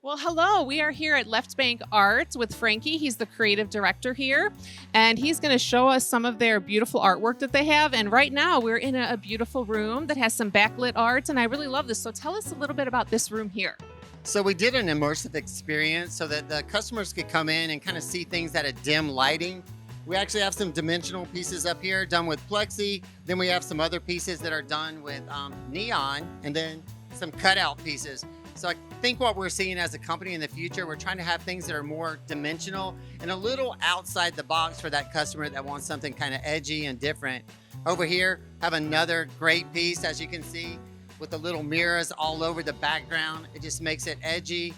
Well, hello. We are here at Leftbank Art with Frankie. He's the creative director here, and he's going to show us some of their beautiful artwork that they have. And right now, we're in a beautiful room that has some backlit art, and I really love this. So tell us a little bit about this room here. So we did an immersive experience so that the customers could come in and kind of see things at a dim lighting. We actually have some dimensional pieces up here done with plexi. Then we have some other pieces that are done with neon, and then some cutout pieces. So I think what we're seeing as a company in the future, we're trying to have things that are more dimensional and a little outside the box for that customer that wants something kind of edgy and different. Over here, have another great piece, as you can see, with the little mirrors all over the background. It just makes it edgy.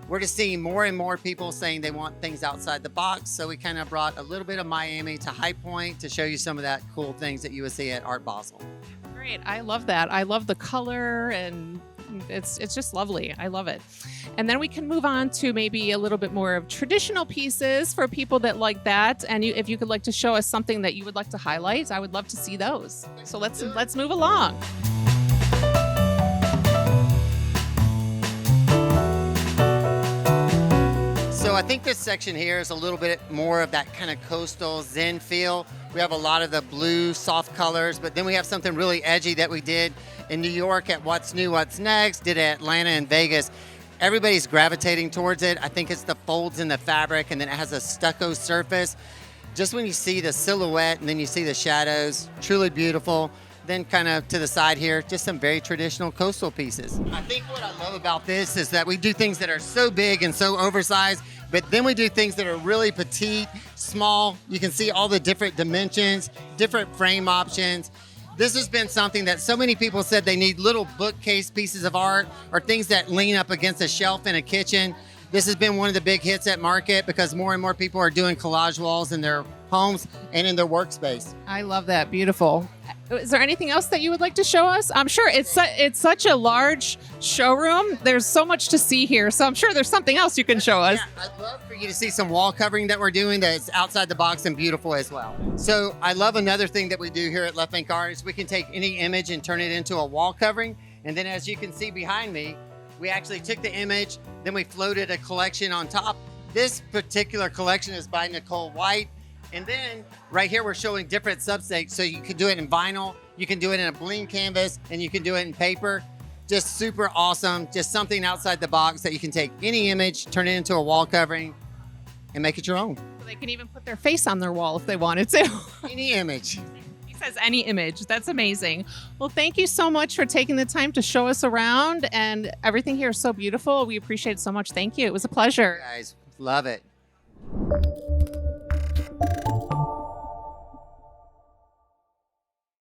We're just seeing more and more people saying they want things outside the box. So we kind of brought a little bit of Miami to High Point to show you some of that cool things that you would see at Art Basel. Great. I love that. I love the color, and it's just lovely. I love it. And then we can move on to maybe a little bit more of traditional pieces for people that like that. And if you could like to show us something that you would like to highlight, I would love to see those. So let's move along. So I think this section here is a little bit more of that kind of coastal Zen feel. We have a lot of the blue soft colors, but then we have something really edgy that we did in New York at What's New, What's Next, did it at Atlanta and Vegas. Everybody's gravitating towards it. I think it's the folds in the fabric, and then it has a stucco surface. Just when you see the silhouette and then you see the shadows, truly beautiful. Then kind of to the side here, just some very traditional coastal pieces. I think what I love about this is that we do things that are so big and so oversized, but then we do things that are really petite, small. You can see all the different dimensions, different frame options. This has been something that so many people said they need little bookcase pieces of art or things that lean up against a shelf in a kitchen. This has been one of the big hits at market because more and more people are doing collage walls in their homes and in their workspace. I love that. Beautiful. Is there anything else that you would like to show us? I'm sure it's such a large showroom. There's so much to see here. So I'm sure there's something else you can show us. Yeah, I'd love for you to see some wall covering that we're doing that's outside the box and beautiful as well. So I love another thing that we do here at Leftbank Art is we can take any image and turn it into a wall covering. And then as you can see behind me, we actually took the image, then we floated a collection on top. This particular collection is by Nicole White. And then right here, we're showing different substrates. So you can do it in vinyl, you can do it in a bling canvas, and you can do it in paper. Just super awesome. Just something outside the box that you can take any image, turn it into a wall covering, and make it your own. So they can even put their face on their wall if they wanted to. Any image. He says any image. That's amazing. Well, thank you so much for taking the time to show us around, and everything here is so beautiful. We appreciate it so much. Thank you. It was a pleasure. Guys, love it.